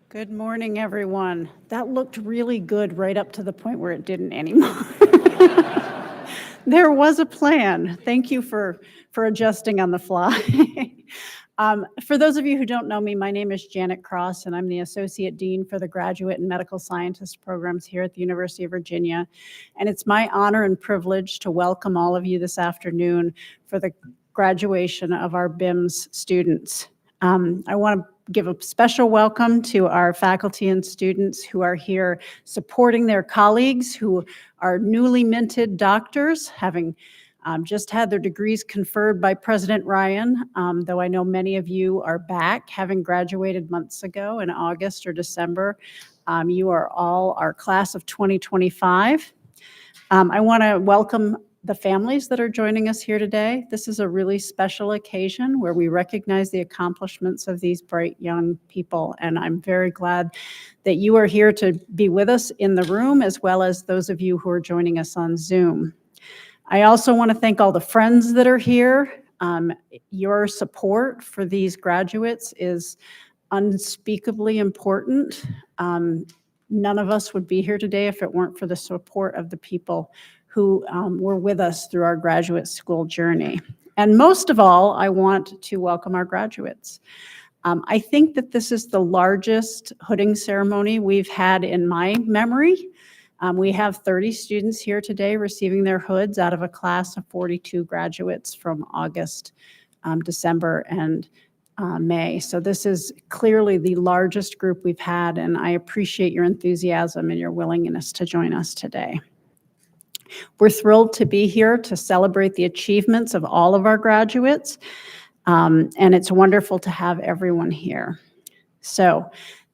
Good morning, everyone. That looked really good right up to the point where it didn't anymore. There was a plan. Thank you for adjusting on the fly. For those of you who don't know me, my name is Janet Cross, and I'm the Associate Dean for the Graduate and Medical Scientist programs here at the University of Virginia. And it's my honor and privilege to welcome all of you this afternoon for the graduation of our BIMS students. I want to give a special welcome to our faculty and students who are here supporting their colleagues who are newly minted doctors, having just had their degrees conferred by President Ryan, though I know many of you are back, having graduated months ago in August or December. You are all our class of 2025. I want to welcome the families that are joining us here today. This is a really special occasion where we recognize the accomplishments of these bright young people, and I'm very glad that you are here to be with us in the room, as well as those of you who are joining us on Zoom. I also want to thank all the friends that are here. Your support for these graduates is unspeakably important. None of us would be here today if it weren't for the support of the people who were with us through our graduate school journey. And most of all, I want to welcome our graduates. I think that this is the largest hooding ceremony we've had in my memory. We have 30 students here today receiving their hoods out of a class of 42 graduates from August, December, and May. So this is clearly the largest group we've had, and I appreciate your enthusiasm and your willingness to join us today. We're thrilled to be here to celebrate the achievements of all of our graduates, and it's wonderful to have everyone here. So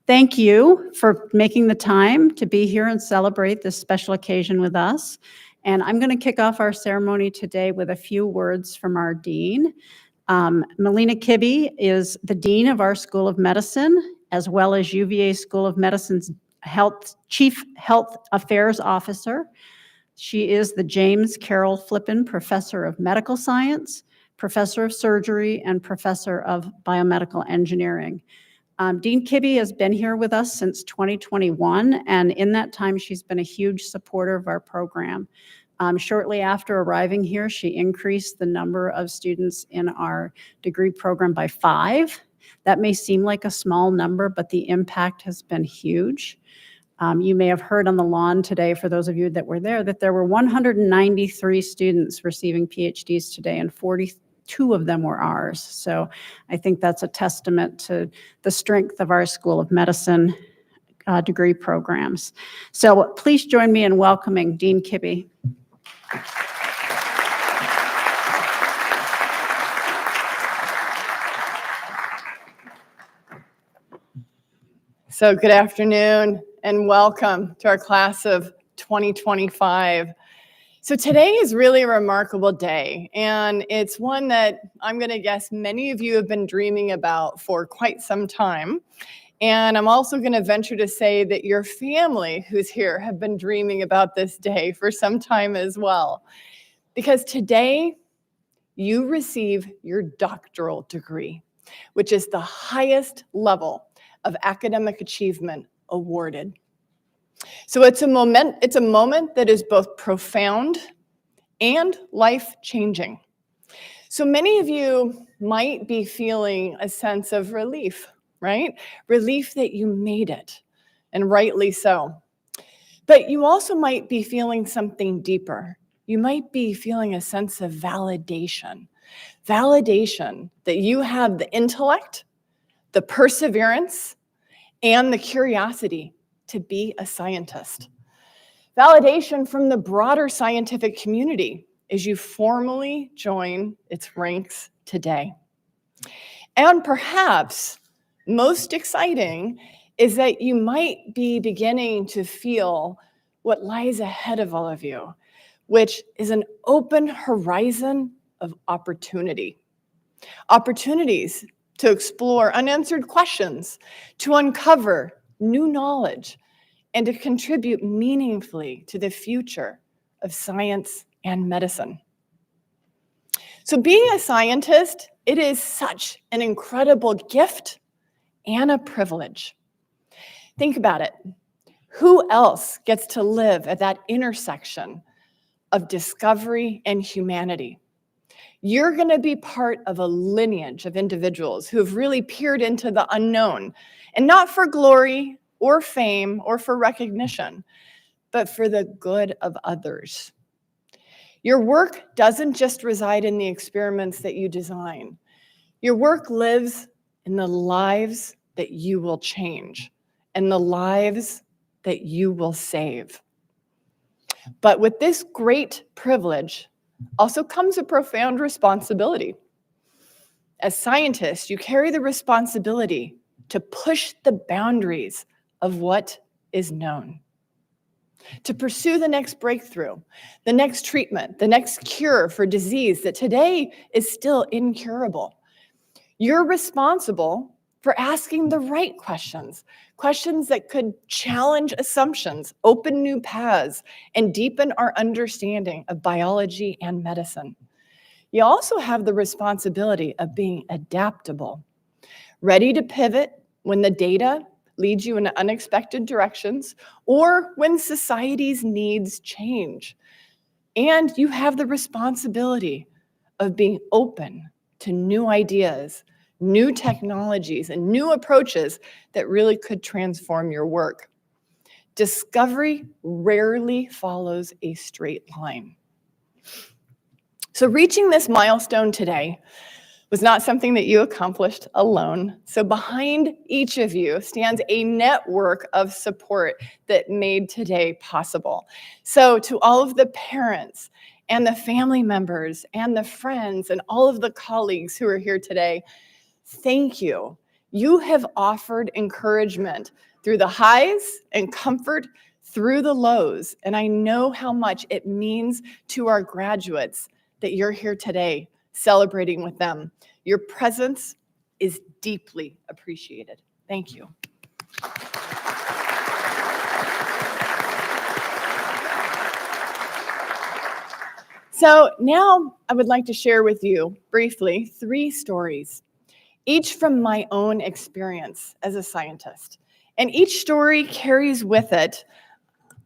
thank you for making the time to be here and celebrate this special occasion with us. And I'm going to kick off our ceremony today with a few words from our dean. Melina Kibbe is the dean of our School of Medicine, as well as UVA School of Medicine's Chief Health Affairs Officer. She is the James Carroll Flippin Professor of Medical Science, Professor of Surgery, and Professor of Biomedical Engineering. Dean Kibbe has been here with us since 2021, and in that time, she's been a huge supporter of our program. Shortly after arriving here, she increased the number of students in our degree program by 5. That may seem like a small number, but the impact has been huge. You may have heard on the lawn today, for those of you that were there, that there were 193 students receiving PhDs today, and 42 of them were ours. So I think that's a testament to the strength of our School of Medicine degree programs. So please join me in welcoming Dean Kibbe. So good afternoon and welcome to our class of 2025. So today is really a remarkable day, and it's one that I'm going to guess many of you have been dreaming about for quite some time. And I'm also going to venture to say that your family who's here have been dreaming about this day for some time as well. Because today you receive your doctoral degree, which is the highest level of academic achievement awarded. So it's a moment that is both profound and life-changing. So many of you might be feeling a sense of relief, right? Relief that you made it, and rightly so. But you also might be feeling something deeper. You might be feeling a sense of validation. Validation that you have the intellect, the perseverance, and the curiosity to be a scientist. Validation from the broader scientific community as you formally join its ranks today. And perhaps most exciting is that you might be beginning to feel what lies ahead of all of you, which is an open horizon of opportunity. Opportunities to explore unanswered questions, to uncover new knowledge, and to contribute meaningfully to the future of science and medicine. So being a scientist, it is such an incredible gift and a privilege. Think about it. Who else gets to live at that intersection of discovery and humanity? You're going to be part of a lineage of individuals who have really peered into the unknown, and not for glory or fame or for recognition, but for the good of others. Your work doesn't just reside in the experiments that you design. Your work lives in the lives that you will change and the lives that you will save. But with this great privilege also comes a profound responsibility. As scientists, you carry the responsibility to push the boundaries of what is known, to pursue the next breakthrough, the next treatment, the next cure for disease that today is still incurable. You're responsible for asking the right questions, questions that could challenge assumptions, open new paths, and deepen our understanding of biology and medicine. You also have the responsibility of being adaptable, ready to pivot when the data leads you in unexpected directions or when society's needs change. And you have the responsibility of being open to new ideas, new technologies, and new approaches that really could transform your work. Discovery rarely follows a straight line. So reaching this milestone today was not something that you accomplished alone. So behind each of you stands a network of support that made today possible. So to all of the parents and the family members and the friends and all of the colleagues who are here today, thank you. You have offered encouragement through the highs and comfort through the lows. And I know how much it means to our graduates that you're here today celebrating with them. Your presence is deeply appreciated. Thank you. So now I would like to share with you briefly 3 stories, each from my own experience as a scientist. And each story carries with it,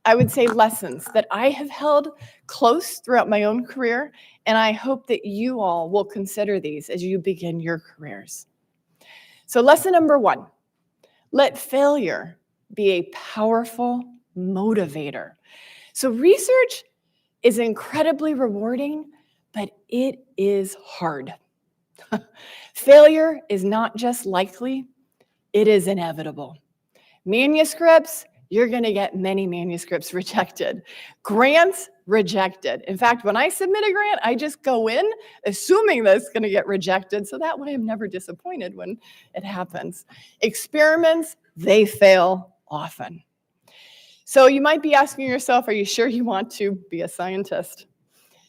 I would say, lessons that I have held close throughout my own career, and I hope that you all will consider these as you begin your careers. So lesson number 1, let failure be a powerful motivator. So research is incredibly rewarding, but it is hard. Failure is not just likely, it is inevitable. Manuscripts, you're going to get many manuscripts rejected. Grants, rejected. In fact, when I submit a grant, I just go in assuming that it's going to get rejected, so that way I'm never disappointed when it happens. Experiments, they fail often. So you might be asking yourself, are you sure you want to be a scientist?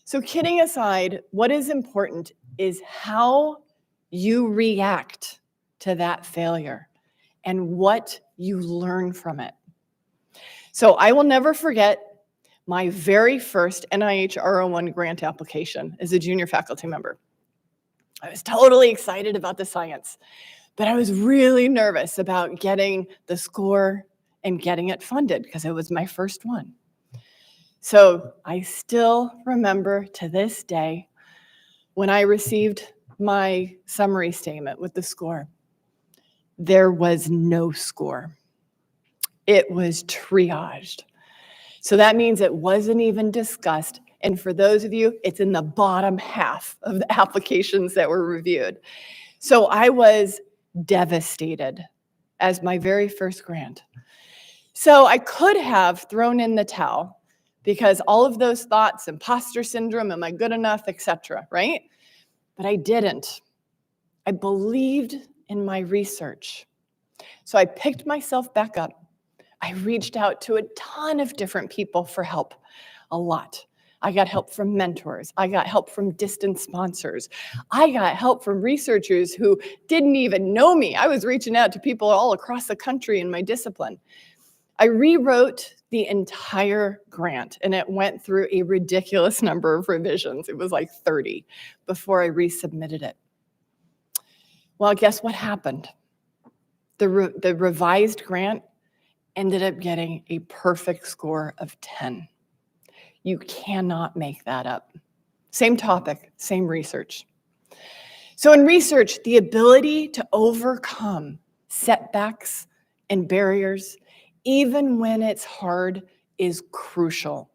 So kidding aside, what is important is how you react to that failure and what you learn from it. So I will never forget my very first NIH R01 grant application as a junior faculty member. I was totally excited about the science, but I was really nervous about getting the score and getting it funded because it was my first one. So I still remember to this day when I received my summary statement with the score, there was no score. It was triaged. So that means it wasn't even discussed. And for those of you, it's in the bottom half of the applications that were reviewed. So I was devastated as my very first grant. So I could have thrown in the towel because all of those thoughts, imposter syndrome, am I good enough, etc., right? But I didn't. I believed in my research. So I picked myself back up. I reached out to a ton of different people for help, a lot. I got help from mentors. I got help from distant sponsors. I got help from researchers who didn't even know me. I was reaching out to people all across the country in my discipline. I rewrote the entire grant, and it went through a ridiculous number of revisions. It was like 30 before I resubmitted it. Well, guess what happened? The revised grant ended up getting a perfect score of 10. You cannot make that up. Same topic, same research. So in research, the ability to overcome setbacks and barriers, even when it's hard, is crucial.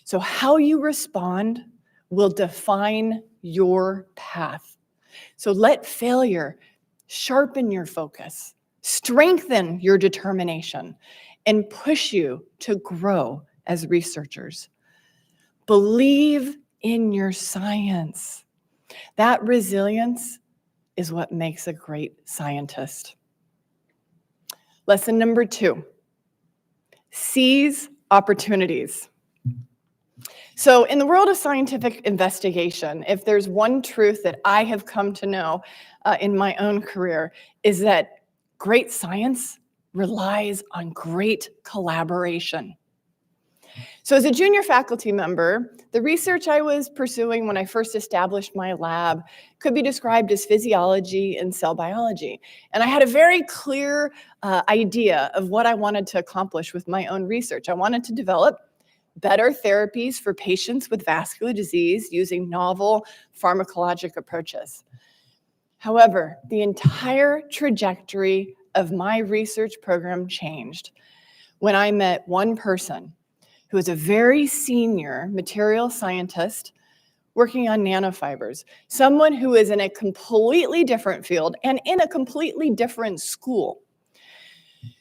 So how you respond will define your path. So let failure sharpen your focus, strengthen your determination, and push you to grow as researchers. Believe in your science. That resilience is what makes a great scientist. Lesson number 2, seize opportunities. So in the world of scientific investigation, if there's one truth that I have come to know in my own career, is that great science relies on great collaboration. So as a junior faculty member, the research I was pursuing when I first established my lab could be described as physiology and cell biology. And I had a very clear idea of what I wanted to accomplish with my own research. I wanted to develop better therapies for patients with vascular disease using novel pharmacologic approaches. However, the entire trajectory of my research program changed when I met one person who is a very senior material scientist working on nanofibers, someone who is in a completely different field and in a completely different school.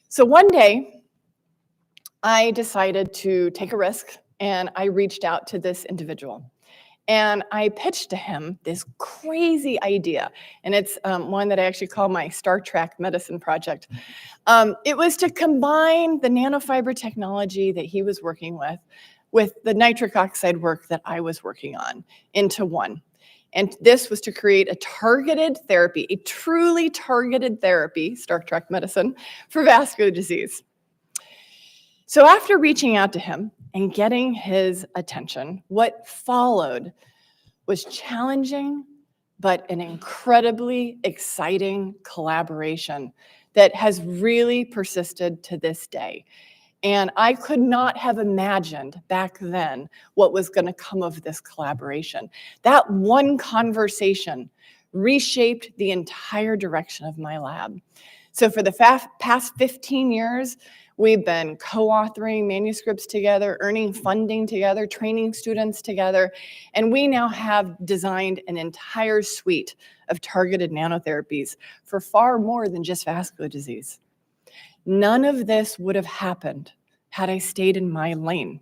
So one day, I decided to take a risk, and I reached out to this individual. And I pitched to him this crazy idea, and it's one that I actually call my Star Trek medicine project. It was to combine the nanofiber technology that he was working with the nitric oxide work that I was working on into one. And this was to create a targeted therapy, a truly targeted therapy, Star Trek medicine, for vascular disease. So after reaching out to him and getting his attention, what followed was challenging, but an incredibly exciting collaboration that has really persisted to this day. And I could not have imagined back then what was going to come of this collaboration. That one conversation reshaped the entire direction of my lab. So for the past 15 years, we've been co-authoring manuscripts together, earning funding together, training students together, and we now have designed an entire suite of targeted nanotherapies for far more than just vascular disease. None of this would have happened had I stayed in my lane.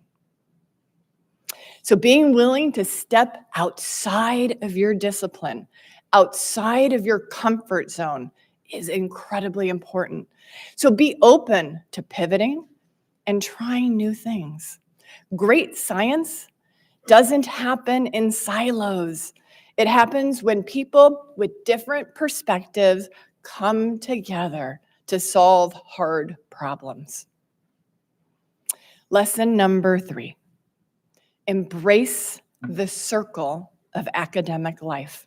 So being willing to step outside of your discipline, outside of your comfort zone, is incredibly important. So be open to pivoting and trying new things. Great science doesn't happen in silos. It happens when people with different perspectives come together to solve hard problems. Lesson number 3, embrace the circle of academic life.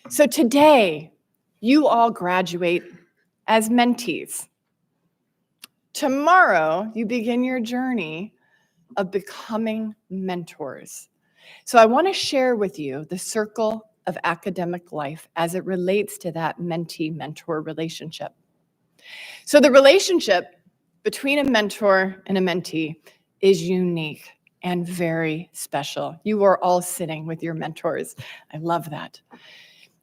So today, you all graduate as mentees. Tomorrow, you begin your journey of becoming mentors. So I want to share with you the circle of academic life as it relates to that mentee-mentor relationship. So the relationship between a mentor and a mentee is unique and very special. You are all sitting with your mentors. I love that.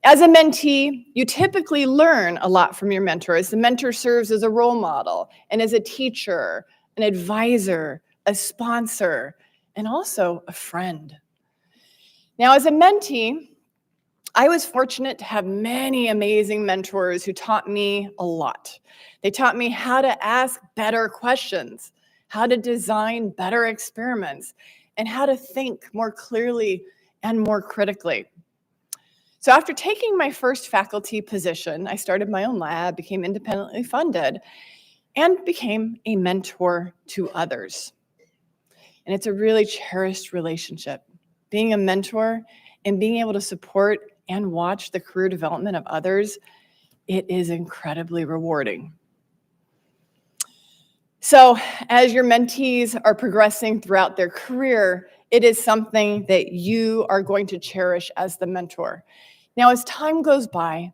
As a mentee, you typically learn a lot from your mentor, as the mentor serves as a role model and as a teacher, an advisor, a sponsor, and also a friend. Now, as a mentee, I was fortunate to have many amazing mentors who taught me a lot. They taught me how to ask better questions, how to design better experiments, and how to think more clearly and more critically. So after taking my first faculty position, I started my own lab, became independently funded, and became a mentor to others. And it's a really cherished relationship. Being a mentor and being able to support and watch the career development of others, it is incredibly rewarding. So as your mentees are progressing throughout their career, it is something that you are going to cherish as the mentor. Now, as time goes by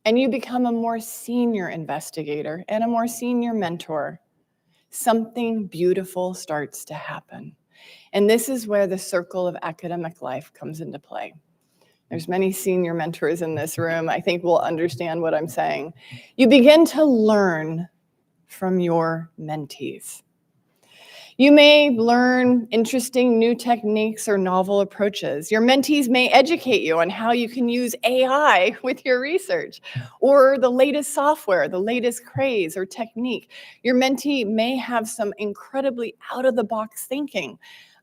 and you become a more senior investigator and a more senior mentor, something beautiful starts to happen. And this is where the circle of academic life comes into play. There's many senior mentors in this room. I think will understand what I'm saying. You begin to learn from your mentees. You may learn interesting new techniques or novel approaches. Your mentees may educate you on how you can use AI with your research, or the latest software, the latest craze or technique. Your mentee may have some incredibly out-of-the-box thinking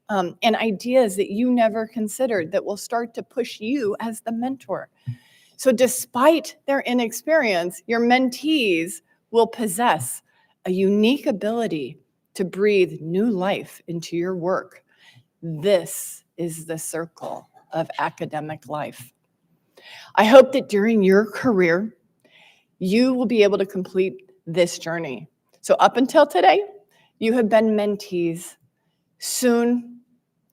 and ideas that you never considered that will start to push you as the mentor. So despite their inexperience, your mentees will possess a unique ability to breathe new life into your work. This is the circle of academic life. I hope that during your career, you will be able to complete this journey. So up until today, you have been mentees. Soon,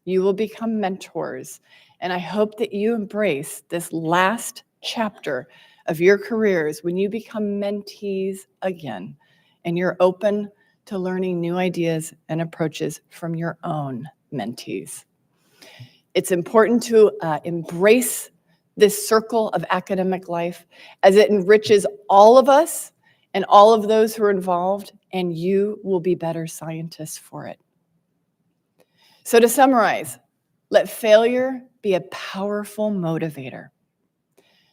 you will become mentors. And I hope that you embrace this last chapter of your careers when you become mentees again, and you're open to learning new ideas and approaches from your own mentees. It's important to embrace this circle of academic life as it enriches all of us and all of those who are involved, and you will be better scientists for it. So to summarize, let failure be a powerful motivator.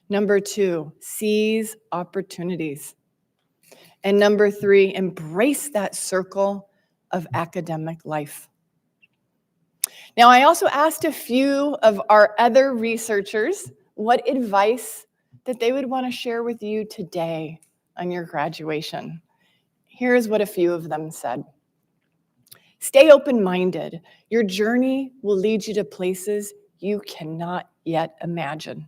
Number 2, seize opportunities. And number 3, embrace that circle of academic life. Now, I also asked a few of our other researchers what advice that they would want to share with you today on your graduation. Here's what a few of them said. Stay open-minded. Your journey will lead you to places you cannot yet imagine.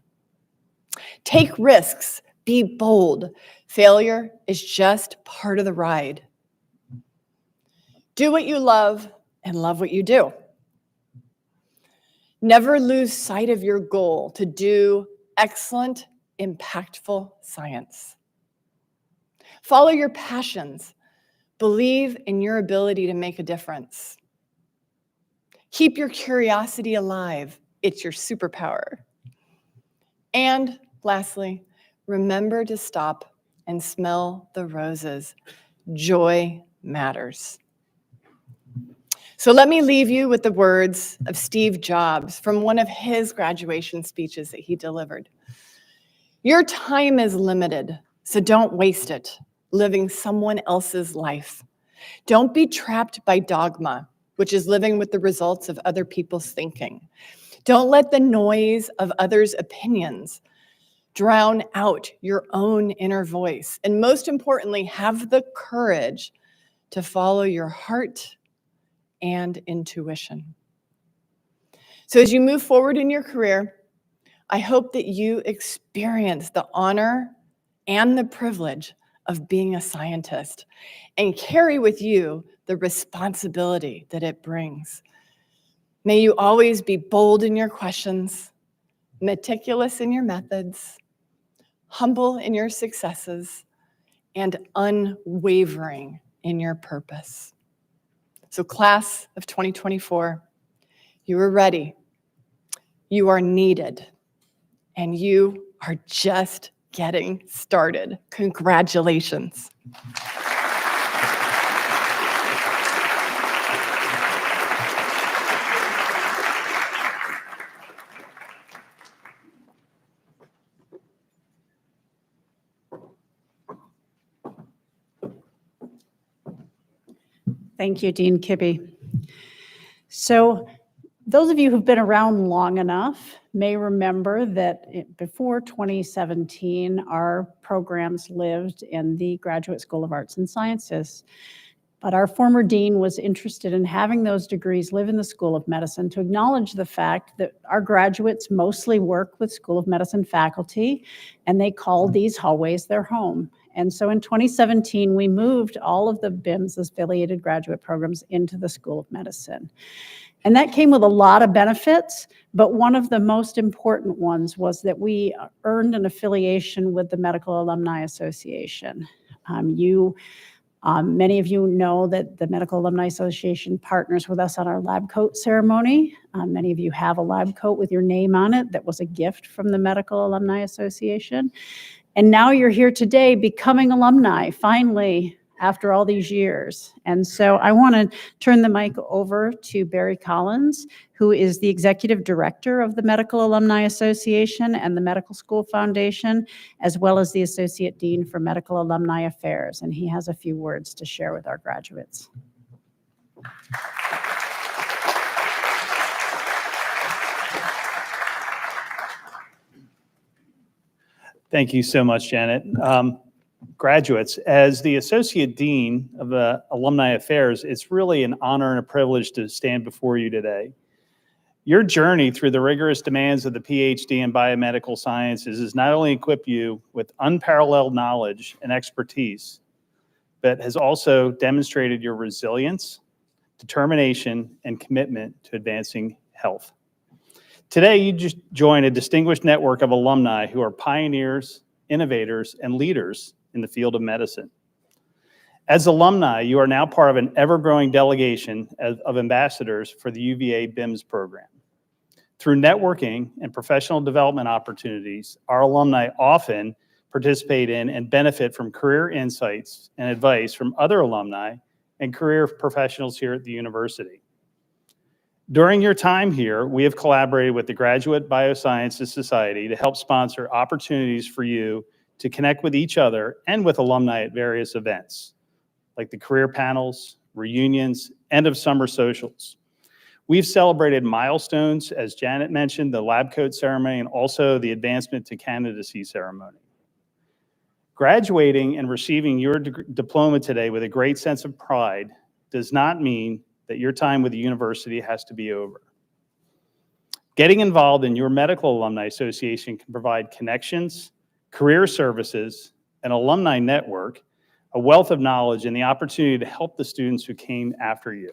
Take risks. Be bold. Failure is just part of the ride. Do what you love and love what you do. Never lose sight of your goal to do excellent, impactful science. Follow your passions. Believe in your ability to make a difference. Keep your curiosity alive. It's your superpower. And lastly, remember to stop and smell the roses. Joy matters. So let me leave you with the words of Steve Jobs from one of his graduation speeches that he delivered. Your time is limited, so don't waste it living someone else's life. Don't be trapped by dogma, which is living with the results of other people's thinking. Don't let the noise of others' opinions drown out your own inner voice. And most importantly, have the courage to follow your heart and intuition. So as you move forward in your career, I hope that you experience the honor and the privilege of being a scientist and carry with you the responsibility that it brings. May you always be bold in your questions, meticulous in your methods, humble in your successes, and unwavering in your purpose. So class of 2024, you are ready, you are needed, and you are just getting started. Congratulations. Thank you, Dean Kibbe. So those of you who've been around long enough may remember that before 2017, our programs lived in the Graduate School of Arts and Sciences. But our former dean was interested in having those degrees live in the School of Medicine to acknowledge the fact that our graduates mostly work with School of Medicine faculty, and they call these hallways their home. And so in 2017, we moved all of the BIMS affiliated graduate programs into the School of Medicine. And that came with a lot of benefits, but one of the most important ones was that we earned an affiliation with the Medical Alumni Association. Many of you know that the Medical Alumni Association partners with us on our lab coat ceremony. Many of you have a lab coat with your name on it that was a gift from the Medical Alumni Association. And now you're here today becoming alumni, finally, after all these years. And so I want to turn the mic over to Barry Collins, who is the Executive Director of the Medical Alumni Association and the Medical School Foundation, as well as the Associate Dean for Medical Alumni Affairs. And he has a few words to share with our graduates. Thank you so much, Janet. Graduates, as the Associate Dean of Alumni Affairs, it's really an honor and a privilege to stand before you today. Your journey through the rigorous demands of the PhD in biomedical sciences has not only equipped you with unparalleled knowledge and expertise, but has also demonstrated your resilience, determination, and commitment to advancing health. Today, you just join a distinguished network of alumni who are pioneers, innovators, and leaders in the field of medicine. As alumni, you are now part of an ever-growing delegation of ambassadors for the UVA BIMS program. Through networking and professional development opportunities, our alumni often participate in and benefit from career insights and advice from other alumni and career professionals here at the university. During your time here, we have collaborated with the Graduate Biosciences Society to help sponsor opportunities for you to connect with each other and with alumni at various events, like the career panels, reunions, end of summer socials. We've celebrated milestones, as Janet mentioned, the lab coat ceremony, and also the advancement to candidacy ceremony. Graduating and receiving your diploma today with a great sense of pride does not mean that your time with the university has to be over. Getting involved in your Medical Alumni Association can provide connections, career services, an alumni network, a wealth of knowledge, and the opportunity to help the students who came after you.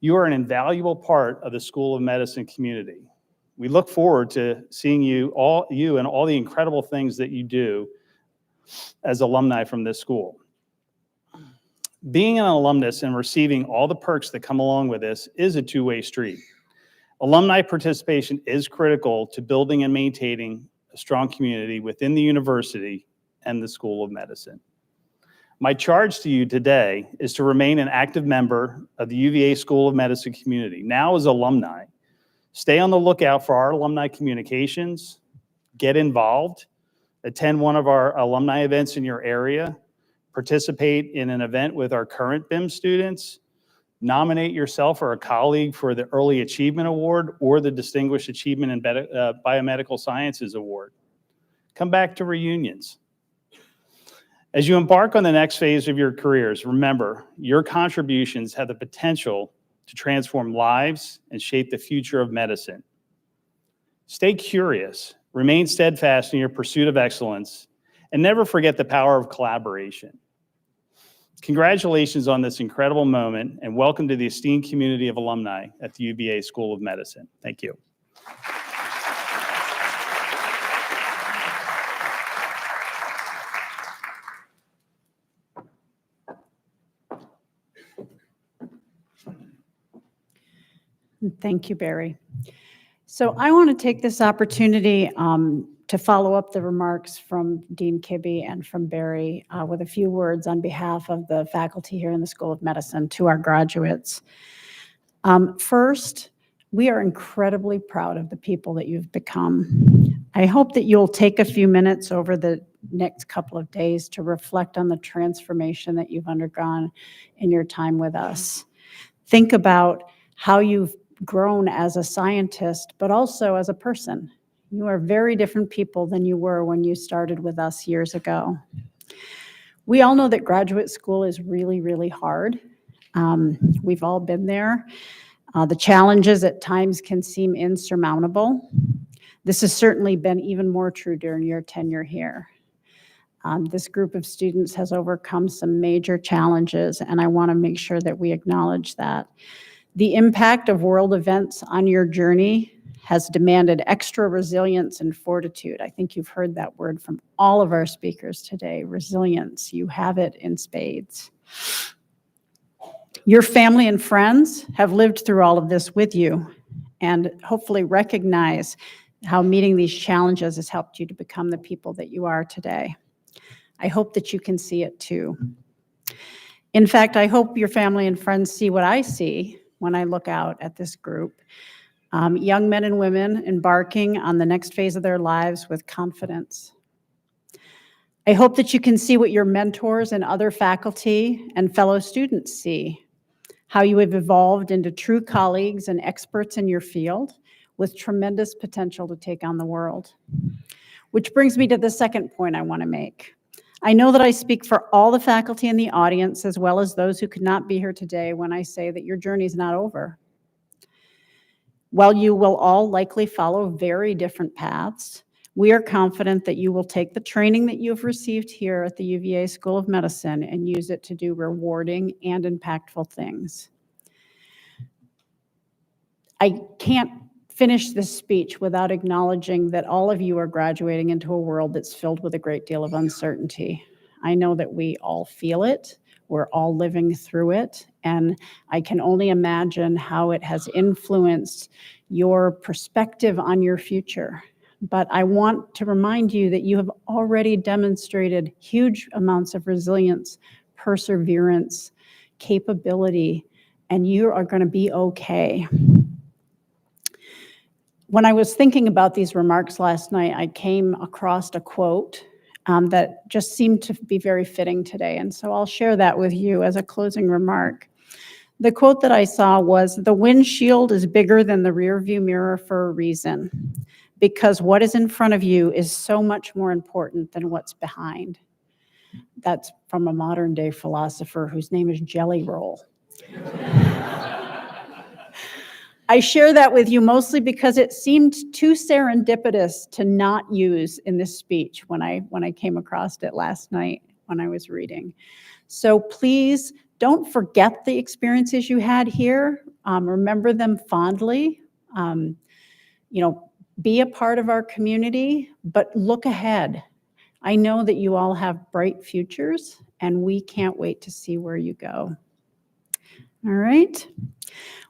You are an invaluable part of the School of Medicine community. We look forward to seeing you and all the incredible things that you do as alumni from this school. Being an alumnus and receiving all the perks that come along with this is a two-way street. Alumni participation is critical to building and maintaining a strong community within the university and the School of Medicine. My charge to you today is to remain an active member of the UVA School of Medicine community. Now as alumni, stay on the lookout for our alumni communications, get involved, attend one of our alumni events in your area, participate in an event with our current BIM students, nominate yourself or a colleague for the Early Achievement Award or the Distinguished Achievement in Biomedical Sciences Award. Come back to reunions. As you embark on the next phase of your careers, remember, your contributions have the potential to transform lives and shape the future of medicine. Stay curious, remain steadfast in your pursuit of excellence, and never forget the power of collaboration. Congratulations on this incredible moment, and welcome to the esteemed community of alumni at the UVA School of Medicine. Thank you. Thank you, Barry. So I want to take this opportunity to follow up the remarks from Dean Kibbe and from Barry with a few words on behalf of the faculty here in the School of Medicine to our graduates. First, we are incredibly proud of the people that you've become. I hope that you'll take a few minutes over the next couple of days to reflect on the transformation that you've undergone in your time with us. Think about how you've grown as a scientist, but also as a person. You are very different people than you were when you started with us years ago. We all know that graduate school is really, really hard. We've all been there. The challenges at times can seem insurmountable. This has certainly been even more true during your tenure here. This group of students has overcome some major challenges, and I want to make sure that we acknowledge that. The impact of world events on your journey has demanded extra resilience and fortitude. I think you've heard that word from all of our speakers today, resilience. You have it in spades. Your family and friends have lived through all of this with you and hopefully recognize how meeting these challenges has helped you to become the people that you are today. I hope that you can see it too. In fact, I hope your family and friends see what I see when I look out at this group. Young men and women embarking on the next phase of their lives with confidence. I hope that you can see what your mentors and other faculty and fellow students see, how you have evolved into true colleagues and experts in your field with tremendous potential to take on the world. Which brings me to the second point I want to make. I know that I speak for all the faculty in the audience, as well as those who could not be here today, when I say that your journey is not over. While you will all likely follow very different paths, we are confident that you will take the training that you've received here at the UVA School of Medicine and use it to do rewarding and impactful things. I can't finish this speech without acknowledging that all of you are graduating into a world that's filled with a great deal of uncertainty. I know that we all feel it. We're all living through it. And I can only imagine how it has influenced your perspective on your future. But I want to remind you that you have already demonstrated huge amounts of resilience, perseverance, capability, and you are going to be okay. When I was thinking about these remarks last night, I came across a quote that just seemed to be very fitting today. And so I'll share that with you as a closing remark. The quote that I saw was, "The windshield is bigger than the rearview mirror for a reason, because what is in front of you is so much more important than what's behind." That's from a modern day philosopher whose name is Jelly Roll. I share that with you mostly because it seemed too serendipitous to not use in this speech when I came across it last night when I was reading. So please don't forget the experiences you had here. Remember them fondly. Be a part of our community, but look ahead. I know that you all have bright futures, and we can't wait to see where you go. All right.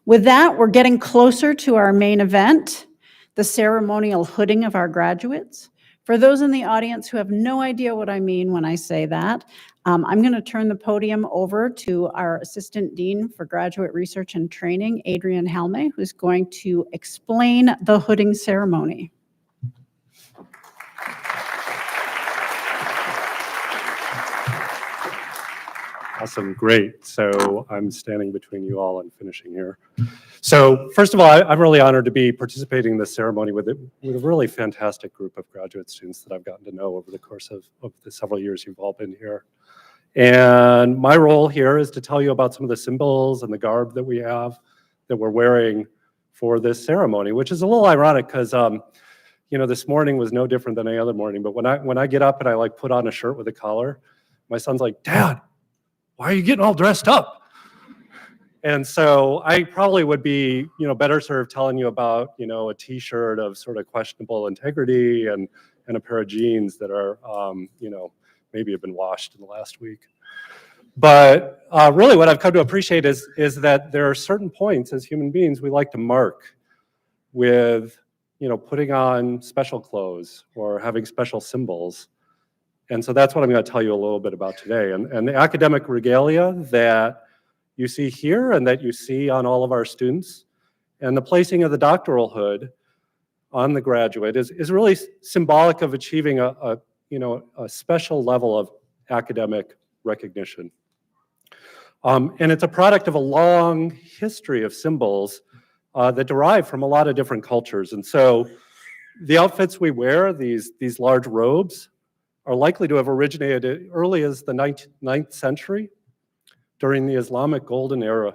With that, we're getting closer to our main event, the ceremonial hooding of our graduates. For those in the audience who have no idea what I mean when I say that, I'm going to turn the podium over to our Assistant Dean for Graduate Research and Training, Adrienne Helme, who's going to explain the hooding ceremony. Awesome, great. So I'm standing between you all and finishing here. So first of all, I'm really honored to be participating in this ceremony with a really fantastic group of graduate students that I've gotten to know over the course of the several years you've all been here. And my role here is to tell you about some of the symbols and the garb that we have that we're wearing for this ceremony, which is a little ironic because this morning was no different than any other morning. But when I get up and I put on a shirt with a collar, my son's like, "Dad, why are you getting all dressed up?" And so I probably would be, better served telling you about, a t-shirt of sort of questionable integrity and a pair of jeans that are, maybe have been washed in the last week. But really what I've come to appreciate is that there are certain points as human beings we like to mark with, putting on special clothes or having special symbols. And so that's what I'm going to tell you a little bit about today. And the academic regalia that you see here and that you see on all of our students, and the placing of the doctoral hood on the graduate is really symbolic of achieving a special level of academic recognition. And it's a product of a long history of symbols that derive from a lot of different cultures. And so the outfits we wear, these large robes, are likely to have originated as early as the 9th century during the Islamic Golden Era,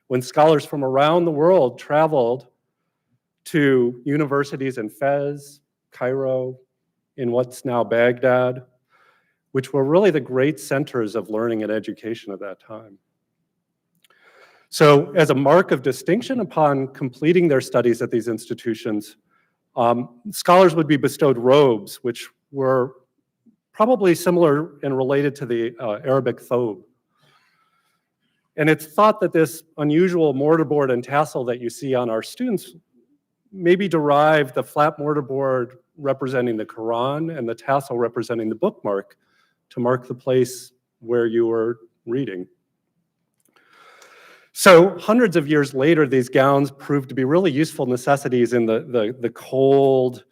when scholars from around the world traveled to universities in Fez, Cairo, in what's now Baghdad, which were really the great centers of learning and education at that time. So as a mark of distinction upon completing their studies at these institutions, scholars would be bestowed robes, which were probably similar and related to the Arabic thobe. And it's thought that this unusual mortarboard and tassel that you see on our students maybe derived the flat mortarboard representing the Quran and the tassel representing the bookmark to mark the place where you were reading. So hundreds of years later, these gowns proved to be really useful necessities in the cold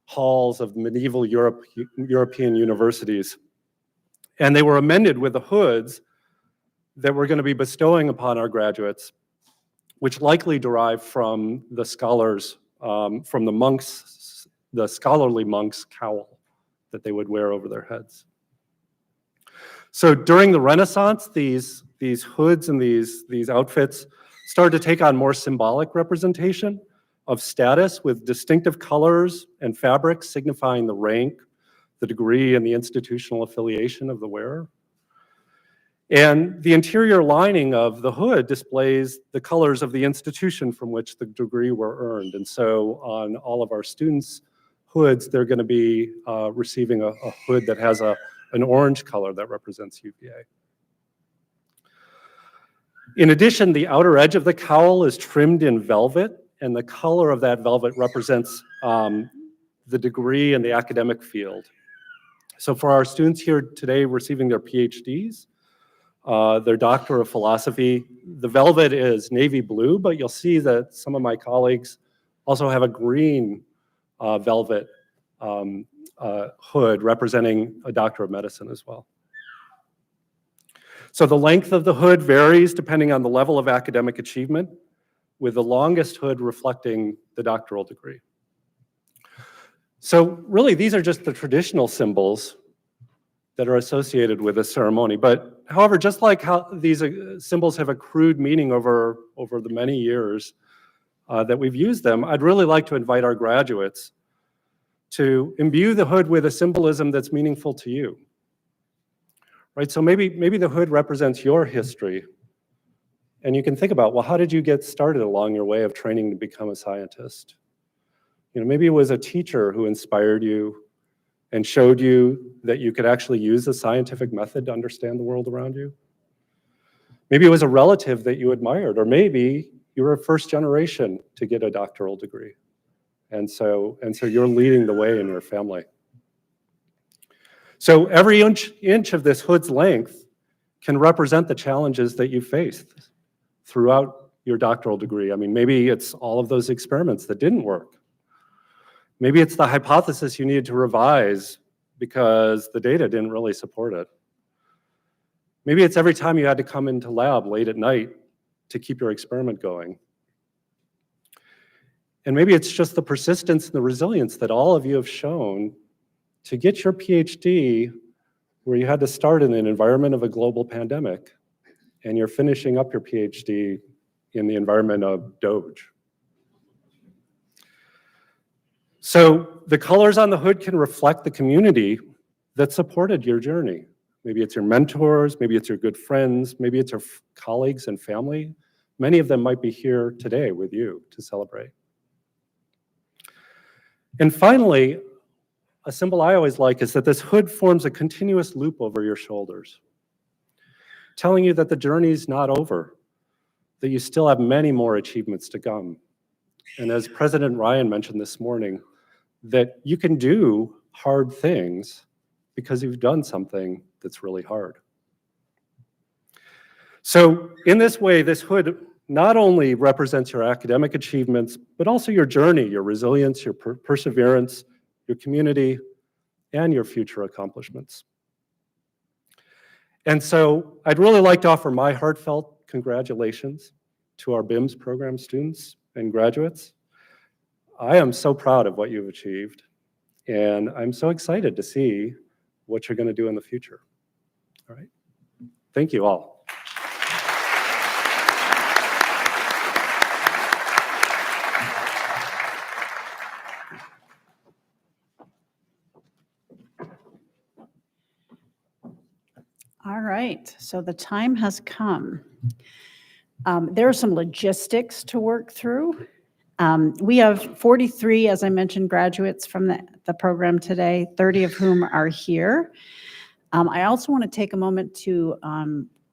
halls of medieval European universities. And they were amended with the hoods that we're going to be bestowing upon our graduates, which likely derive from the scholars, from the monks, the scholarly monks' cowl that they would wear over their heads. So during the Renaissance, these hoods and these outfits started to take on more symbolic representation of status with distinctive colors and fabrics signifying the rank, the degree, and the institutional affiliation of the wearer. And the interior lining of the hood displays the colors of the institution from which the degree were earned. And so on all of our students' hoods, they're going to be receiving a hood that has an orange color that represents UVA. In addition, the outer edge of the cowl is trimmed in velvet, and the color of that velvet represents the degree and the academic field. So for our students here today receiving their PhDs, their Doctor of Philosophy, the velvet is navy blue, but you'll see that some of my colleagues also have a green velvet hood representing a Doctor of Medicine as well. So the length of the hood varies depending on the level of academic achievement, with the longest hood reflecting the doctoral degree. So really, these are just the traditional symbols that are associated with this ceremony. But however, just like how these symbols have accrued meaning over the many years that we've used them, I'd really like to invite our graduates to imbue the hood with a symbolism that's meaningful to you. Right, so maybe the hood represents your history, and you can think about, well, how did you get started along your way of training to become a scientist? You know, maybe it was a teacher who inspired you and showed you that you could actually use the scientific method to understand the world around you. Maybe it was a relative that you admired, or maybe you were a first generation to get a doctoral degree. And so you're leading the way in your family. So every inch of this hood's length can represent the challenges that you faced throughout your doctoral degree. I mean, maybe it's all of those experiments that didn't work. Maybe it's the hypothesis you needed to revise because the data didn't really support it. Maybe it's every time you had to come into lab late at night to keep your experiment going. And maybe it's just the persistence and the resilience that all of you have shown to get your PhD where you had to start in an environment of a global pandemic, and you're finishing up your PhD in the environment of Doge. So the colors on the hood can reflect the community that supported your journey. Maybe it's your mentors, maybe it's your good friends, maybe it's your colleagues and family. Many of them might be here today with you to celebrate. And finally, a symbol I always like is that this hood forms a continuous loop over your shoulders, telling you that the journey's not over, that you still have many more achievements to come. And as President Ryan mentioned this morning, that you can do hard things because you've done something that's really hard. So in this way, this hood not only represents your academic achievements, but also your journey, your resilience, your perseverance, your community, and your future accomplishments. And so I'd really like to offer my heartfelt congratulations to our BIMS program students and graduates. I am so proud of what you've achieved, and I'm so excited to see what you're going to do in the future. All right. Thank you all. so the time has come. There are some logistics to work through. We have 43, as I mentioned, graduates from the program today, 30 of whom are here. I also want to take a moment to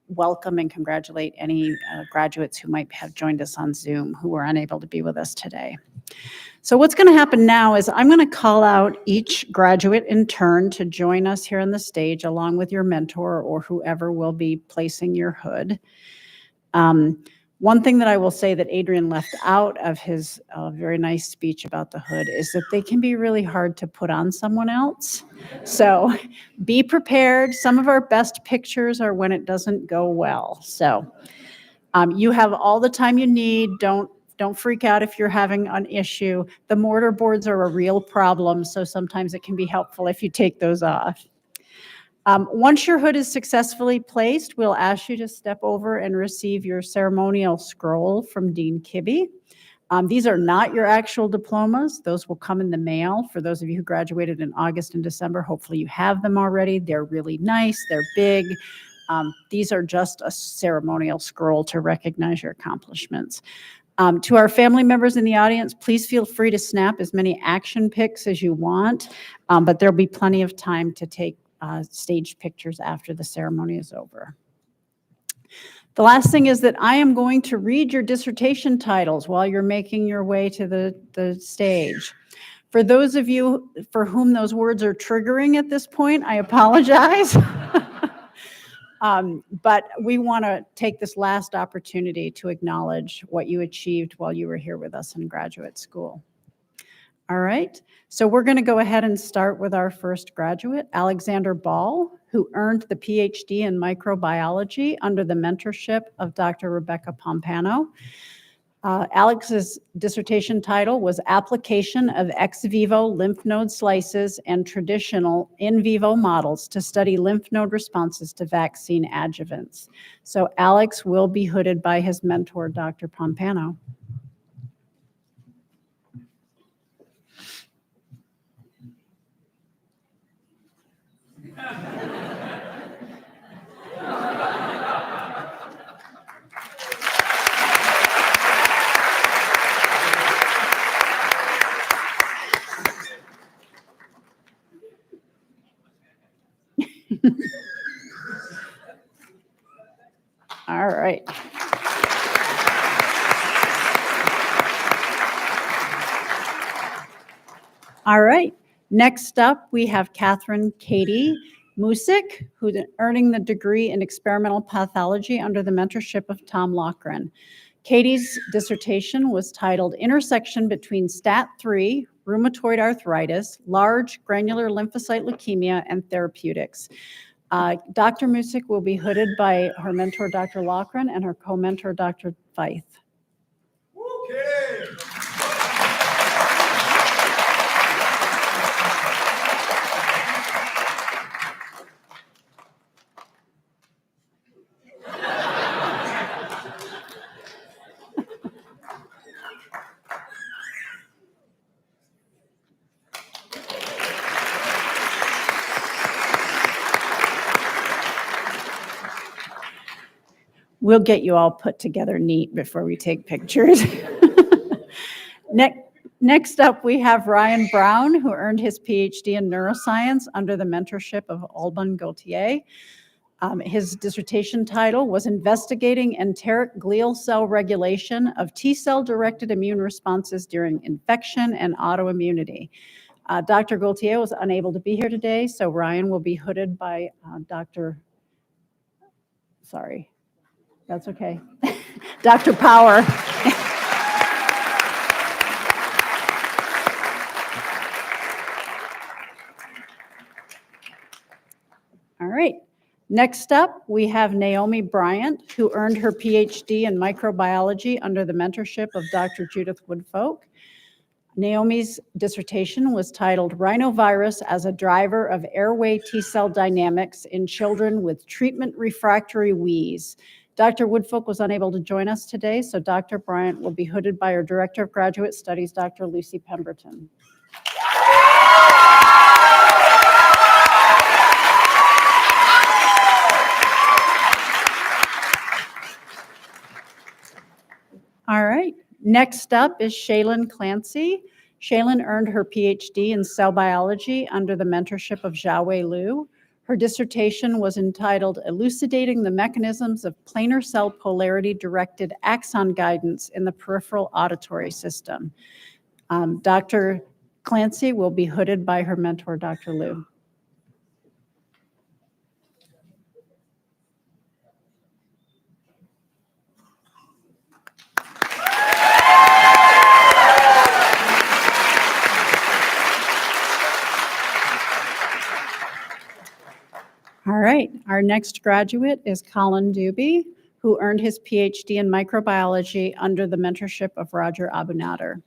welcome and congratulate any graduates who might have joined us on Zoom who were unable to be with us today. So what's going to happen now is I'm going to call out each graduate in turn to join us here on the stage along with your mentor or whoever will be placing your hood. One thing that I will say that Adrian left out of his very nice speech about the hood is that they can be really hard to put on someone else. So be prepared. Some of our best pictures are when it doesn't go well. So you have all the time you need. Don't freak out if you're having an issue. The mortar boards are a real problem, so sometimes it can be helpful if you take those off. Once your hood is successfully placed, we'll ask you to step over and receive your ceremonial scroll from Dean Kibbe. These are not your actual diplomas. Those will come in the mail. For those of you who graduated in August and December, hopefully you have them already. They're really nice. They're big. These are just a ceremonial scroll to recognize your accomplishments. To our family members in the audience, please feel free to snap as many action pics as you want, but there'll be plenty of time to take staged pictures after the ceremony is over. The last thing is that I am going to read your dissertation titles while you're making your way to the stage. For those of you for whom those words are triggering at this point, I apologize. But we want to take this last opportunity to acknowledge what you achieved while you were here with us in graduate school. All right, so we're going to go ahead and start with our first graduate, Alexander Ball, who earned the PhD in microbiology under the mentorship of Dr. Rebecca Pompano. Alex's dissertation title was Application of Ex Vivo Lymph Node Slices and Traditional In Vivo Models to Study Lymph Node Responses to Vaccine Adjuvants. So Alex will be hooded by his mentor, Dr. Pompano. All right. All right. Next up, we have Catherine Katie Musick, who's earning the degree in experimental pathology under the mentorship of Tom Loughran. Katie's dissertation was titled Intersection Between STAT3, Rheumatoid Arthritis, Large Granular Lymphocyte Leukemia, and Therapeutics. Dr. Musick will be hooded by her mentor, Dr. Loughran, and her co-mentor, Dr. Feith. Okay. We'll get you all put together neat before we take pictures. Next up, we have Ryan Brown, who earned his PhD in neuroscience under the mentorship of Alban Gauthier. His dissertation title was Investigating Enteric Glial Cell Regulation of T-cell-Directed Immune Responses During Infection and Autoimmunity. Dr. Gauthier was unable to be here today, so Ryan will be hooded by that's okay. Dr. Power. All right. Next up, we have Naomi Bryant, who earned her PhD in microbiology under the mentorship of Dr. Judith Woodfolk. Naomi's dissertation was titled Rhinovirus as a Driver of Airway T-Cell Dynamics in Children with Treatment Refractory Wheeze. Dr. Woodfolk was unable to join us today, so Dr. Bryant will be hooded by our Director of Graduate Studies, Dr. Lucy Pemberton. Next up is Shaylin Clancy. Shaylin earned her PhD in cell biology under the mentorship of Xiaowei Liu. Her dissertation was entitled Elucidating the Mechanisms of Planar Cell Polarity-Directed Axon Guidance in the Peripheral Auditory System. Dr. Clancy will be hooded by her mentor, Dr. Liu. All right, our next graduate is Colin Dubey, who earned his PhD in microbiology under the mentorship of Roger Abunader.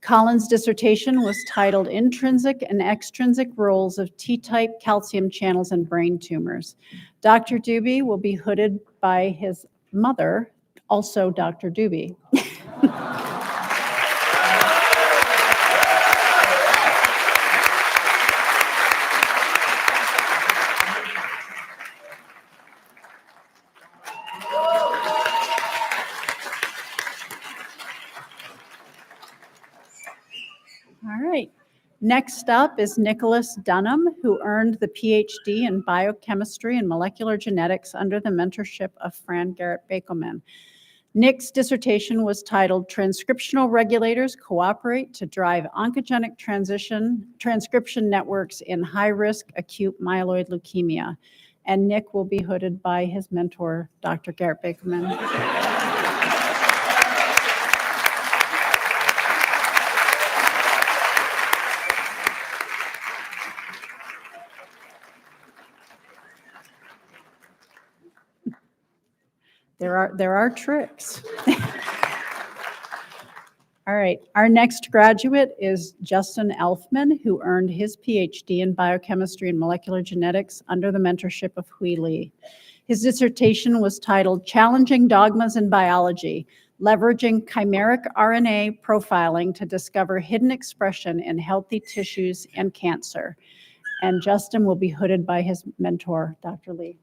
Colin's dissertation was titled Intrinsic and Extrinsic Roles of T-type Calcium Channels in Brain Tumors. Dr. Dubey will be hooded by his mother, also Dr. Dubey. All right. Next up is Nicholas Dunham, who earned the PhD in biochemistry and molecular genetics under the mentorship of Fran Garrett-Bakelman. Nick's dissertation was titled Transcriptional Regulators Cooperate to Drive Oncogenic Transcription Networks in High-Risk Acute Myeloid Leukemia. And Nick will be hooded by his mentor, Dr. Garrett-Bakelman. There are tricks. All right, our next graduate is Justin Elfman, who earned his PhD in biochemistry and molecular genetics under the mentorship of Hui Li. His dissertation was titled Challenging Dogmas in Biology, Leveraging Chimeric RNA Profiling to Discover Hidden Expression in Healthy Tissues and Cancer. And Justin will be hooded by his mentor, Dr. Li.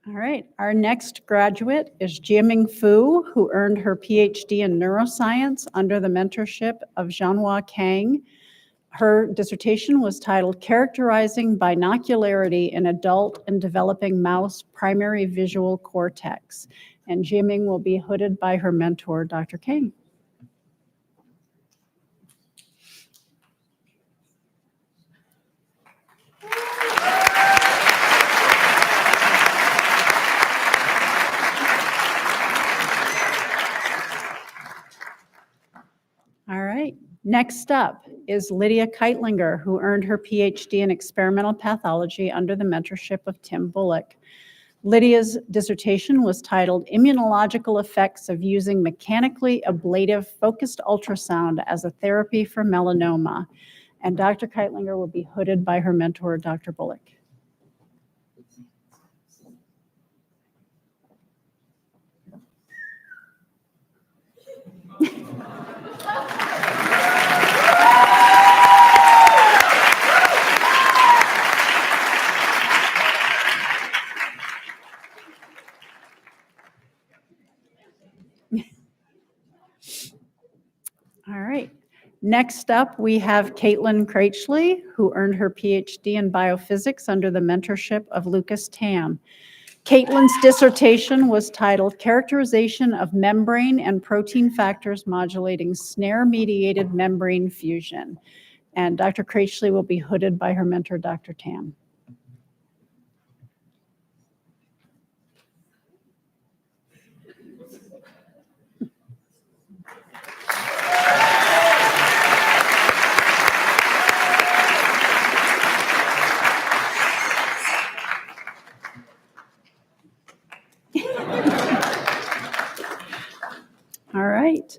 All right, our next graduate is Jiaming Fu, who earned her PhD in neuroscience under the mentorship of Zhanhua Kang. Her dissertation was titled Characterizing Binocularity in Adult and Developing Mouse Primary Visual Cortex. And Jiaming will be hooded by her mentor, Dr. Kang. All right, next up is Lydia Keitlinger, who earned her PhD in experimental pathology under the mentorship of Tim Bullock. Lydia's dissertation was titled Immunological Effects of Using Mechanically Ablative Focused Ultrasound as a Therapy for Melanoma. And Dr. Keitlinger will be hooded by her mentor, Dr. Bullock. All right. Next up, we have Caitlin Cratchley, who earned her PhD in biophysics under the mentorship of Lucas Tam. Caitlin's dissertation was titled Characterization of Membrane and Protein Factors Modulating Snare-Mediated Membrane Fusion. And Dr. Cratchley will be hooded by her mentor, Dr. Tam. All right.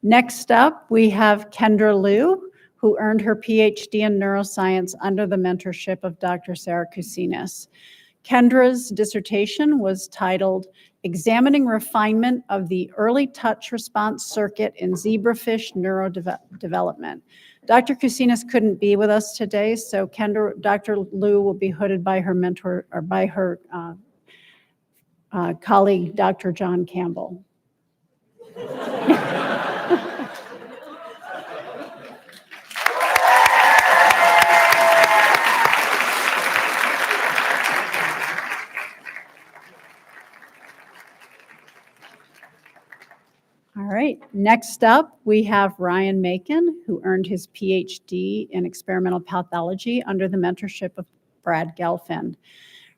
Next up, we have Kendra Liu, who earned her PhD in neuroscience under the mentorship of Dr. Sarah Kusinis. Kendra's dissertation was titled examining refinement of the early touch response circuit in zebrafish neurodevelopment. Dr. Kusinas couldn't be with us today, so Dr. Liu will be hooded by her mentor, or by her colleague, Dr. John Campbell. All right, next up, we have Ryan Macon, who earned his PhD in experimental pathology under the mentorship of Brad Gelfand.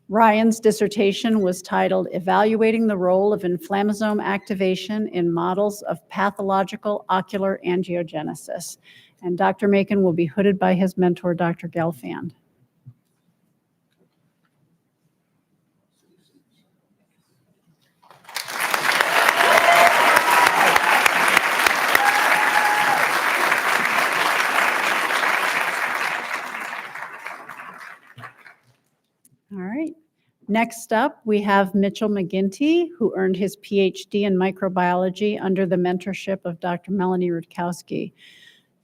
Ryan's dissertation was titled Evaluating the Role of Inflammasome Activation in Models of Pathological Ocular Angiogenesis. And Dr. Macon will be hooded by his mentor, Dr. Gelfand. All right. Next up, we have Mitchell McGinty, who earned his PhD in microbiology under the mentorship of Dr. Melanie Rutkowski.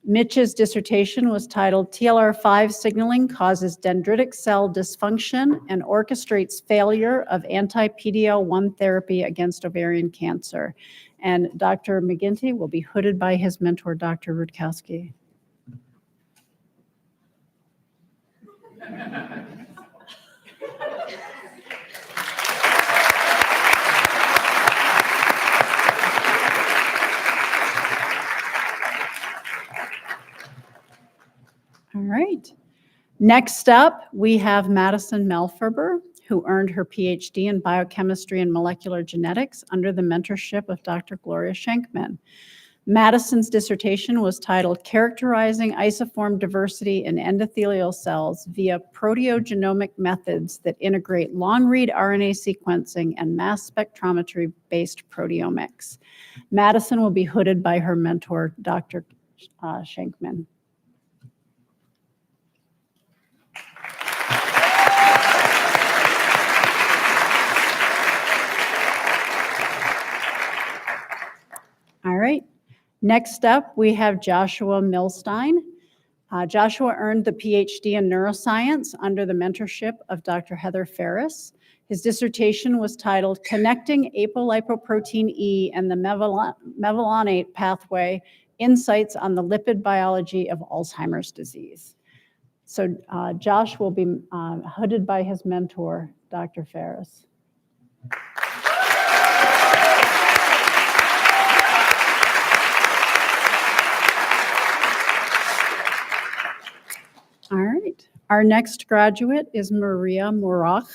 Mitch's dissertation was titled TLR5 Signaling Causes Dendritic Cell Dysfunction and Orchestrates Failure of Anti-PD-L1 Therapy Against Ovarian Cancer. And Dr. McGinty will be hooded by his mentor, Dr. Rutkowski. All right. Next up, we have Madison Melferber, who earned her PhD in biochemistry and molecular genetics under the mentorship of Dr. Gloria Schenkman. Madison's dissertation was titled Characterizing Isoform Diversity in Endothelial Cells via Proteogenomic Methods that Integrate Long-Read RNA Sequencing and Mass Spectrometry-Based Proteomics. Madison will be hooded by her mentor, Dr. Schenkman. All right. Next up, we have Joshua Milstein. Joshua earned the PhD in neuroscience under the mentorship of Dr. Heather Ferris. His dissertation was titled Connecting Apolipoprotein E and the Mevalonate Pathway, Insights on the Lipid Biology of Alzheimer's Disease. So Josh will be hooded by his mentor, Dr. Ferris. All right. Our next graduate is Maria Murach,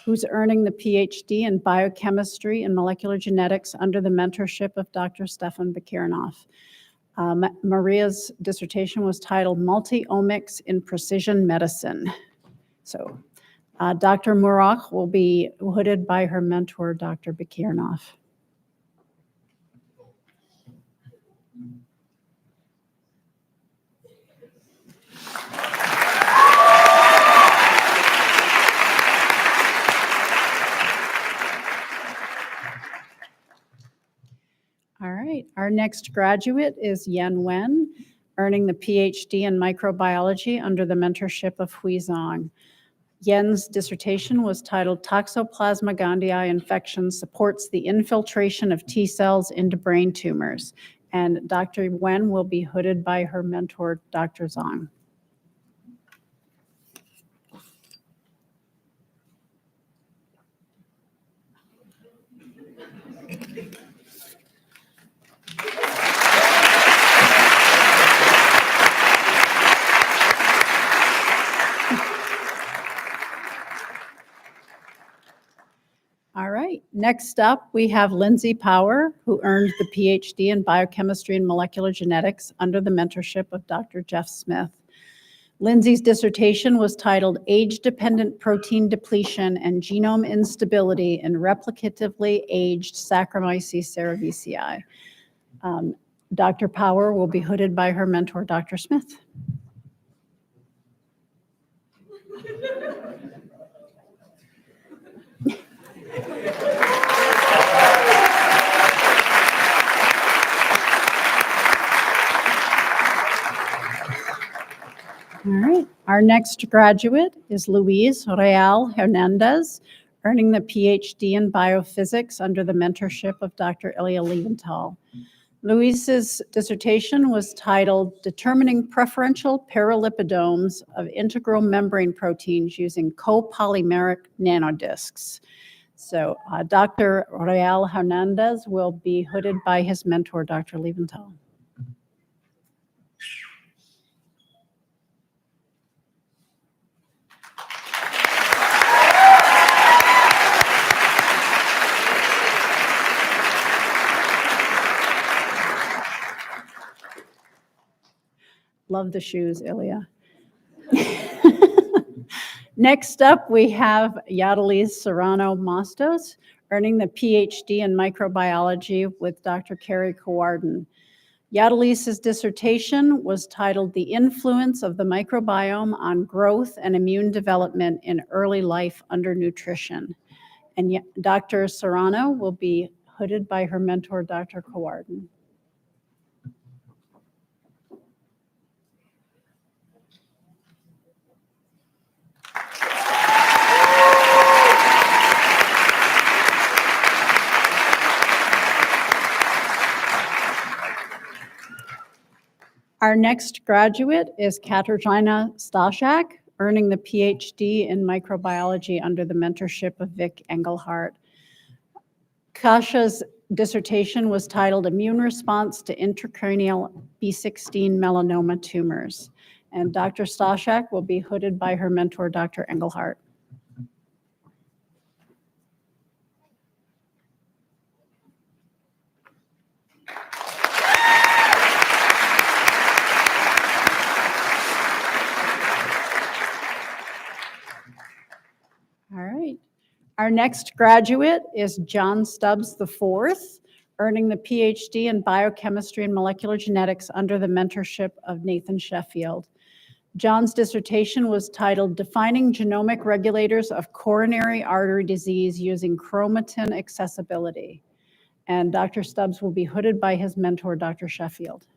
who's earning the PhD in biochemistry and molecular genetics under the mentorship of Dr. Stefan Bakirnoff. Maria's dissertation was titled Multi-Omics in Precision Medicine. So Dr. Murach will be hooded by her mentor, Dr. Bakirnoff. All right, our next graduate is Yen Wen, earning the PhD in microbiology under the mentorship of Hui Zhang. Yen's dissertation was titled Toxoplasma gondii Infection Supports the Infiltration of T cells into Brain Tumors. And Dr. Wen will be hooded by her mentor, Dr. Zhang. All right, next up, we have Lindsay Power, who earned the PhD in biochemistry and molecular genetics under the mentorship of Dr. Jeff Smith. Lindsay's dissertation was titled Age-Dependent Protein Depletion and Genome Instability in Replicatively Aged Saccharomyces cerevisiae. Dr. Power will be hooded by her mentor, Dr. Smith. Our next graduate is Luis Real Hernandez, earning the PhD in biophysics under the mentorship of Dr. Ilya Leventhal. Luis's dissertation was titled Determining Preferential Paralipidomes of Integral Membrane Proteins Using Copolymeric Nanodiscs. So Dr. Real Hernandez will be hooded by his mentor, Dr. Leventhal. Love the shoes, Ilya. Next up, we have Yadalis Serrano Mastos, earning the PhD in microbiology with Dr. Carrie Kawarden. Yadalis' dissertation was titled The Influence of the Microbiome on Growth and Immune Development in Early Life Undernutrition. And Dr. Serrano will be hooded by her mentor, Dr. Kawarden. Our next graduate is Katarzyna Staszak, earning the PhD in microbiology under the mentorship of Vic Engelhardt. Kasha's dissertation was titled Immune Response to Intracranial B16 Melanoma Tumors. And Dr. Staszak will be hooded by her mentor, Dr. Engelhardt. All right. Our next graduate is John Stubbs IV, earning the PhD in biochemistry and molecular genetics under the mentorship of Nathan Sheffield. John's dissertation was titled Defining Genomic Regulators of Coronary Artery Disease Using Chromatin Accessibility. And Dr. Stubbs will be hooded by his mentor, Dr. Sheffield.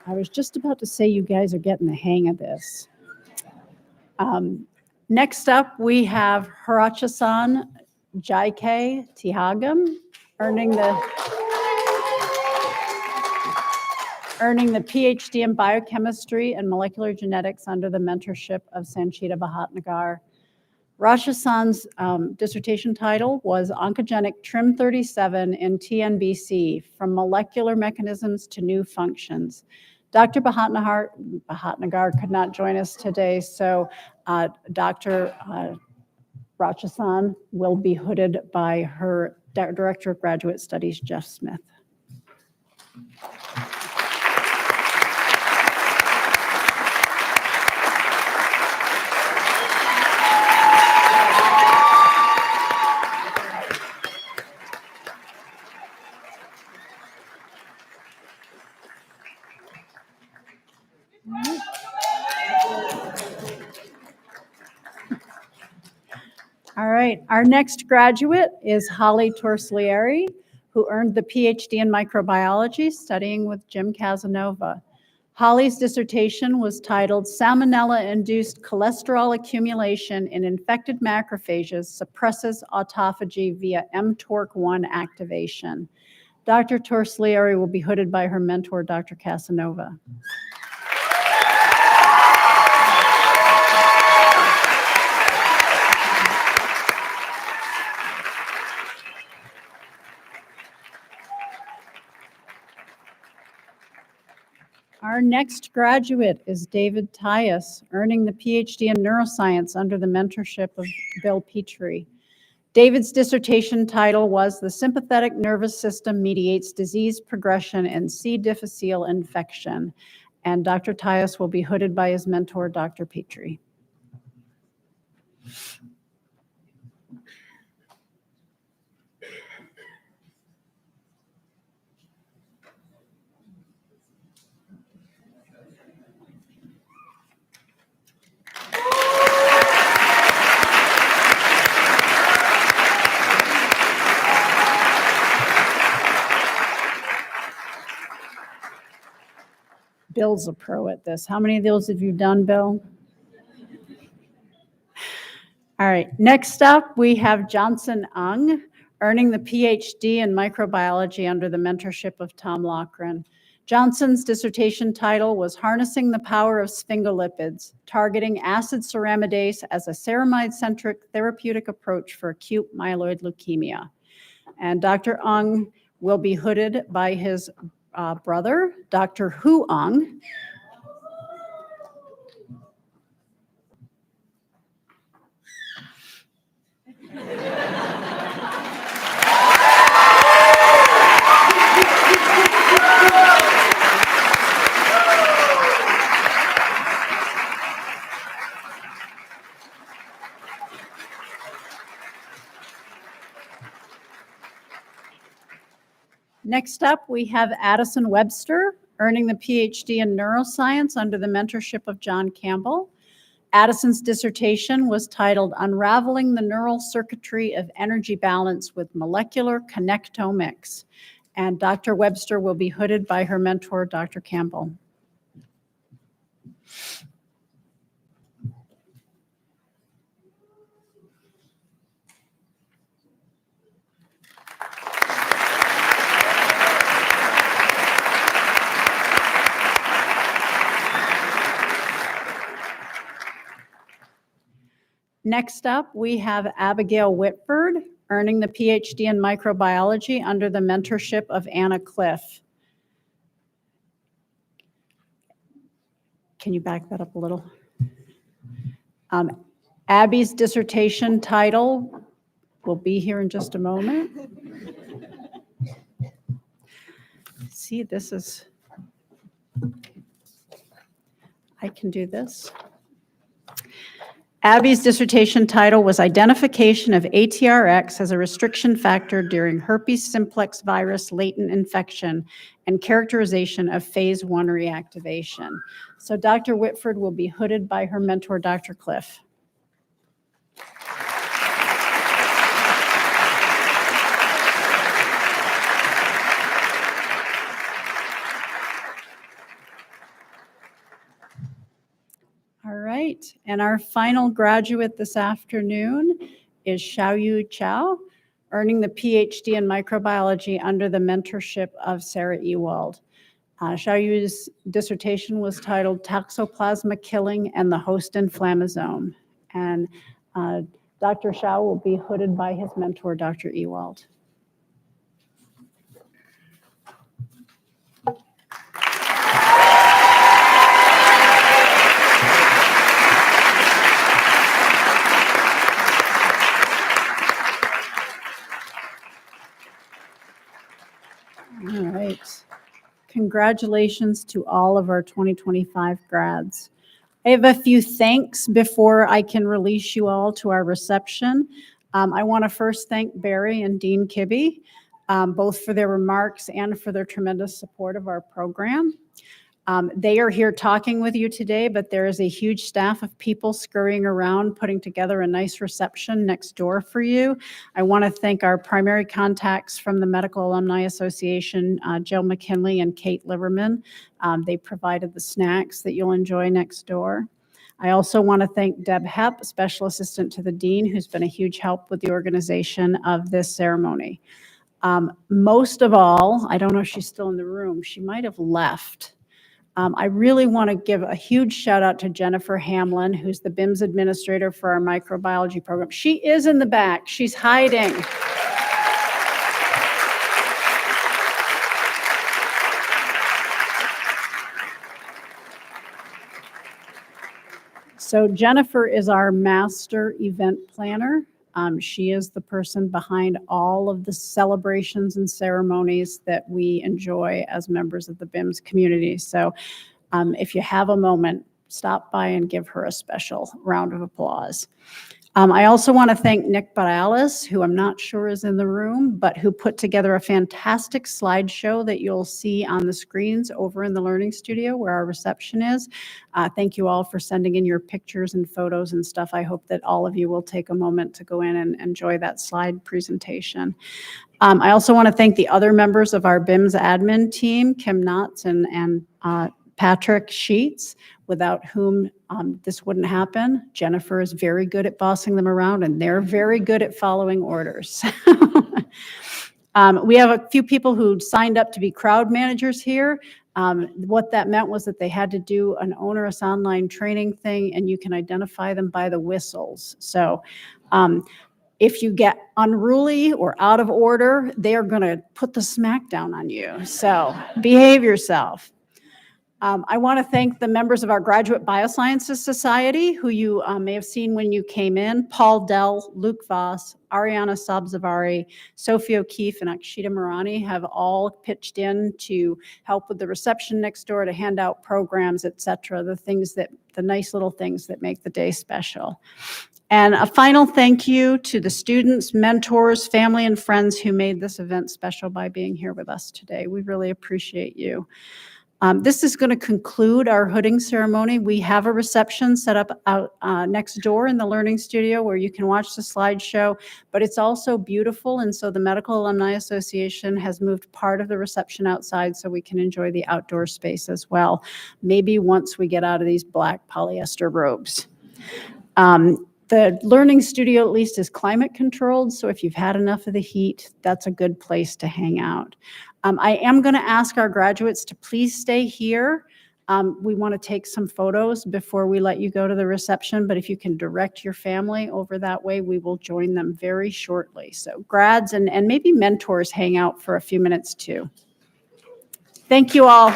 I was just about to say you guys are getting the hang of this. Next up, we have Harachasan Jaike Tihagam, earning the PhD in biochemistry and molecular genetics under the mentorship of Sanchita Bhatnagar. Rashasan's dissertation title was Oncogenic TRIM37 in TNBC, From Molecular Mechanisms to New Functions. Dr. Bhatnagar could not join us today, so Dr. Rashasan will be hooded by her Director of Graduate Studies, Jeff Smith. All right, our next graduate is Holly Torslieri, who earned the PhD in microbiology studying with Jim Casanova. Holly's dissertation was titled Salmonella-Induced Cholesterol Accumulation in Infected Macrophages Suppresses Autophagy via mTORC1 Activation. Dr. Torslieri will be hooded by her mentor, Dr. Casanova. Our next graduate is David Tyus, earning the PhD in neuroscience under the mentorship of Bill Petrie. David's dissertation title was The Sympathetic Nervous System Mediates Disease Progression in C. difficile Infection. And Dr. Tyus will be hooded by his mentor, Dr. Petrie. Bill's a pro at this. How many of those have you done, Bill? All right, next up, we have Johnson Ung, earning the PhD in microbiology under the mentorship of Tom Loughran. Johnson's dissertation title was Harnessing the Power of Sphingolipids, Targeting Acid Ceramidase as a Ceramide-Centric Therapeutic Approach for Acute Myeloid Leukemia. And Dr. Ung will be hooded by his brother, Dr. Hu Ung. Next up, we have Addison Webster, earning the PhD in neuroscience under the mentorship of John Campbell. Addison's dissertation was titled Unraveling the Neural Circuitry of Energy Balance with Molecular Connectomics. And Dr. Webster will be hooded by her mentor, Dr. Campbell. Next up, we have Abigail Whitford, earning the PhD in microbiology under the mentorship of Anna Cliff. Can you back that up a little? Abby's dissertation title will be here in just a moment. See, this is, I can do this. Abby's dissertation title was Identification of ATRX as a Restriction Factor During Herpes Simplex Virus Latent Infection and Characterization of Phase 1 Reactivation. So Dr. Whitford will be hooded by her mentor, Dr. Cliff. All right, and our final graduate this afternoon is Xiaoyu Chao, earning the PhD in microbiology under the mentorship of Sarah Ewald. Xiaoyu's dissertation was titled Toxoplasma Killing and the Host Inflammasome. And Dr. Xiao will be hooded by his mentor, Dr. Ewald. All right. Congratulations to all of our 2025 grads. I have a few thanks before I can release you all to our reception. I want to first thank Barry and Dean Kibbe, both for their remarks and for their tremendous support of our program. They are here talking with you today, but there is a huge staff of people scurrying around putting together a nice reception next door for you. I want to thank our primary contacts from the Medical Alumni Association, Jill McKinley and Kate Liverman. They provided the snacks that you'll enjoy next door. I also want to thank Deb Hepp, Special Assistant to the Dean, who's been a huge help with the organization of this ceremony. Most of all, I don't know if she's still in the room. She might have left. I really want to give a huge shout out to Jennifer Hamlin, who's the BIMS administrator for our microbiology program. She is in the back. She's hiding. So Jennifer is our master event planner. She is the person behind all of the celebrations and ceremonies that we enjoy as members of the BIMS community. So if you have a moment, stop by and give her a special round of applause. I also want to thank Nick Barales, who I'm not sure is in the room, but who put together a fantastic slideshow that you'll see on the screens over in the Learning Studio where our reception is. Thank you all for sending in your pictures and photos and stuff. I hope that all of you will take a moment to go in and enjoy that slide presentation. I also want to thank the other members of our BIMS admin team, Kim Knotts and Patrick Sheets, without whom this wouldn't happen. Jennifer is very good at bossing them around, and they're very good at following orders. We have a few people who signed up to be crowd managers here. What that meant was that they had to do an onerous online training thing, and you can identify them by the whistles. So if you get unruly or out of order, they are going to put the smack down on you. So behave yourself. I want to thank the members of our Graduate Biosciences Society, who you may have seen when you came in: Paul Dell, Luke Voss, Ariana Sabzavari, Sophie O'Keefe, and Akshita Marani have all pitched in to help with the reception next door, to hand out programs, et cetera, the nice little things that make the day special. And a final thank you to the students, mentors, family, and friends who made this event special by being here with us today. We really appreciate you. This is going to conclude our hooding ceremony. We have a reception set up out next door in the Learning Studio where you can watch the slideshow, but it's also beautiful, and so the Medical Alumni Association has moved part of the reception outside so we can enjoy the outdoor space as well, maybe once we get out of these black polyester robes. The Learning Studio at least is climate controlled, so if you've had enough of the heat, that's a good place to hang out. I am going to ask our graduates to please stay here. We want to take some photos before we let you go to the reception, but if you can direct your family over that way, we will join them very shortly. So grads and maybe mentors hang out for a few minutes too. Thank you all.